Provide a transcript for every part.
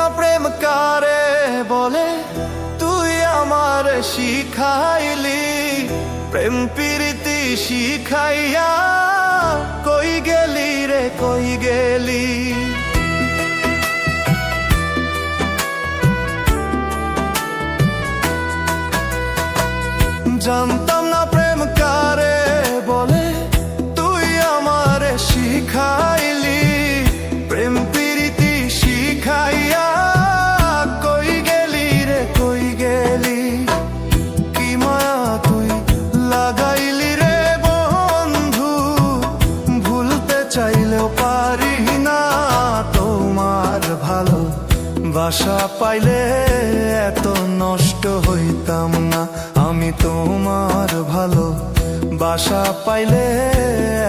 না প্রেম কারে বলে তুই আমার শিখাইলি, প্রেম প্রীতি শিখাইয়া কই গেলি রে কই গেলি। জানতাম না প্রেম কারে বলে তুই আমার শিখাইলি, প্রেম প্রীতি শিখাইয়া কই গেলি রে কই গেলি। কি মায়া তুই লাগাইলি রে বন্ধু, ভুলতে চাইলেও পারি না তোমার ভালো বাসা পাইলে এত নষ্ট হইতাম না। আমি তোমার ভালো বাসা পাইলে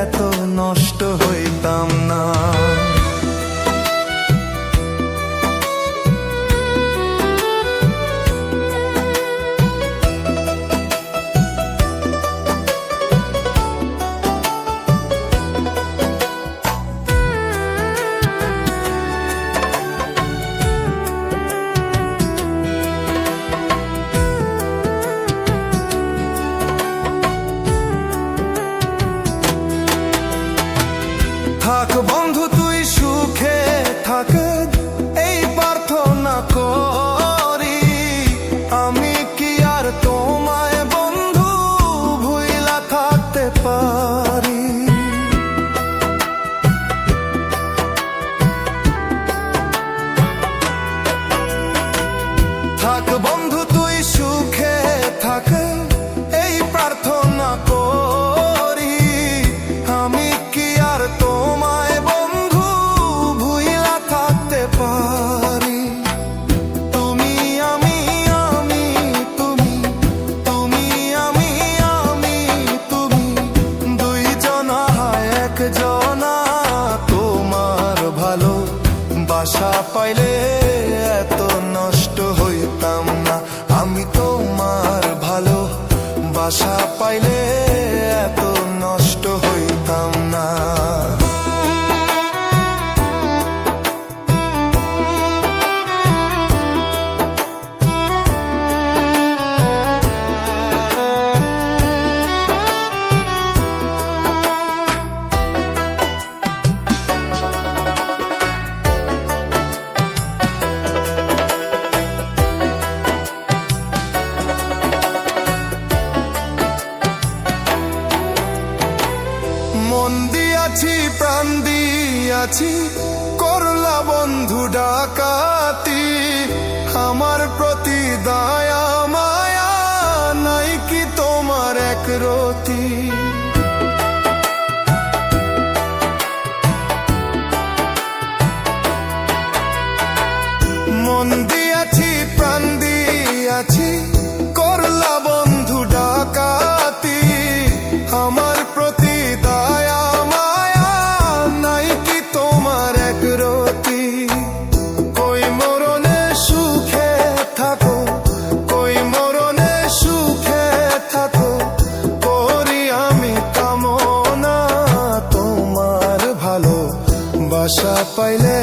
এত নষ্ট হইতাম না। থাক বন্ধু তুই সুখে থাক, এই প্রার্থনা করি। আমি কি আর তোমায় বন্ধু ভুইলা থাকতে পারি। থাক বন্ধু তুই সুখে থাক, এই প্রার্থনা করি। আমি কি আর তোমায় বন্ধু ভুইলা থাকতে পারি। তুমি আমি আমি তুমি, তুমি আমি আমি তুমি, দুইজনা একজনা। তোমার ভালো বাসা পাইলে এত নষ্ট হইতাম না। আমি তোমার ভালো বাসা পাইলে এত নষ্ট হইতাম না। মন দিয়াছি প্রাণ দিয়াছি, করলা বন্ধু ডাকাতি। আমার প্রতি দয়া মায়া নাই কি তোমার এক রতি। মন দিয়াছি প্রাণ দিয়াছি, করলা বন্ধু ডাকাতি। আমার প্রতি দয়া মায়া নাই কি তোমার এক রতি। কই মরণে সুখে থাকো, কই মরণে সুখে থাকো, করি আমি কামনা। তোমার ভালো বাসা পাইলে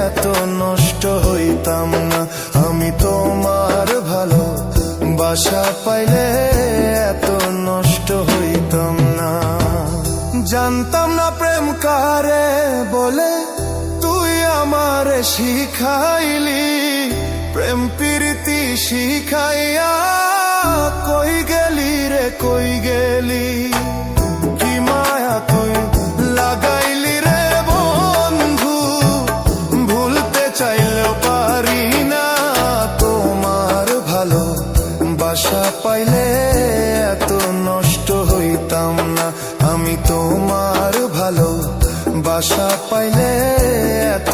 এত নষ্ট হইতাম না। আমি তোমার ভালো বাসা পাইলে এত নষ্ট হইতাম না। জানতাম না প্রেম কারে বলে তুই আমার শিখাইলি, প্রেম প্রীতি শিখাইয়া কই গেলি রে কই গেলি। কি মায়া তুই লাগাইলি রে বন্ধু, ভুলতে চাইলেও পারি না তোমার ভালো বাসা পাইলে এত নষ্ট হইতাম না। আমি তোমার ভালো বাসা পাইলে এত